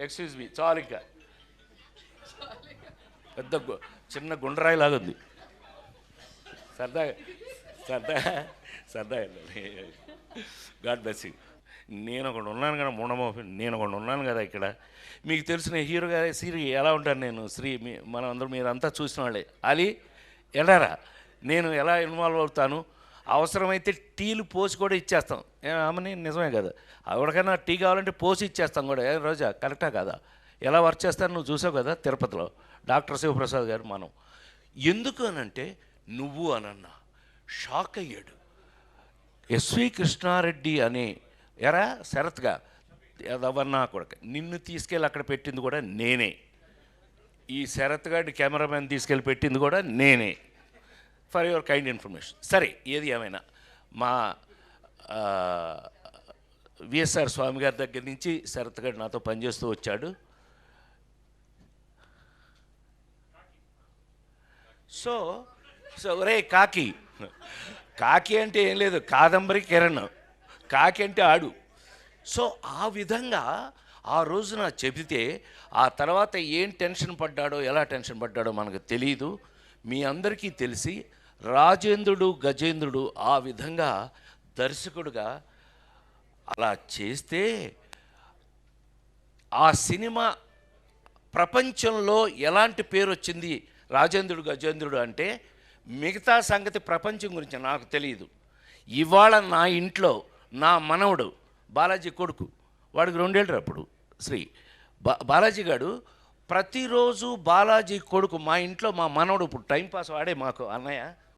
Excuse me, చాలు ఇంకా. పెద్ద చిన్న గుండ్రాయిలాగా ఉంది. సరదా సరదా సరదా గాడ్ బ్లెస్ యూ. నేను ఒకడు ఉన్నాను కదా మూఢమోహి, నేను ఒకడు ఉన్నాను కదా ఇక్కడ. మీకు తెలిసిన హీరో గారి శ్రీ ఎలా ఉంటాను నేను, శ్రీ మనం అందరూ మీరంతా చూసిన వాళ్ళే. అలీ ఎలారా నేను ఎలా ఇన్వాల్వ్ అవుతాను, అవసరమైతే టీలు పోసి కూడా ఇచ్చేస్తాం. ఆమెని నిజమే కదా, ఎవరికైనా టీ కావాలంటే పోసి ఇచ్చేస్తాం కూడా. రోజా కరెక్టా కదా? ఎలా వర్క్ చేస్తాను నువ్వు చూసావు కదా తిరుపతిలో డాక్టర్ శివప్రసాద్ గారు. మనం ఎందుకు అనంటే నువ్వు అనన్నా షాక్ అయ్యాడు. ఎస్వి కృష్ణారెడ్డి అనే ఎరా శరత్గా ఎవరన్నా కొడుకు నిన్ను తీసుకెళ్ళి అక్కడ పెట్టింది కూడా నేనే. ఈ శరత్ గారి కెమెరామెన్ తీసుకెళ్ళి పెట్టింది కూడా నేనే. For your kind information. సరే, ఏది ఏమైనా మా విఎస్ఆర్ స్వామి గారి దగ్గర నుంచి శరత్ గారు నాతో పనిచేస్తూ వచ్చాడు. సో ఒరే కాకి, కాకి అంటే ఏం లేదు, కాదంబరి కిరణ్, కాకి అంటే ఆడు. సో ఆ విధంగా ఆ రోజున చెబితే ఆ తర్వాత ఏం టెన్షన్ పడ్డాడో, ఎలా టెన్షన్ పడ్డాడో మనకు తెలియదు. మీ అందరికీ తెలిసి రాజేంద్రుడు గజేంద్రుడు ఆ విధంగా దర్శకుడుగా అలా చేస్తే ఆ సినిమా ప్రపంచంలో ఎలాంటి పేరు వచ్చింది రాజేంద్రుడు గజేంద్రుడు అంటే, మిగతా సంగతి ప్రపంచం గురించి నాకు తెలియదు. ఇవాళ నా ఇంట్లో నా మనవడు బాలాజీ కొడుకు, వాడికి 2 ఏళ్ళు అప్పుడు శ్రీ బాలాజీ గారు ప్రతిరోజు బాలాజీ కొడుకు మా ఇంట్లో మా మనవడు ఇప్పుడు టైంపాస్ వాడే మాకు అన్నయ్య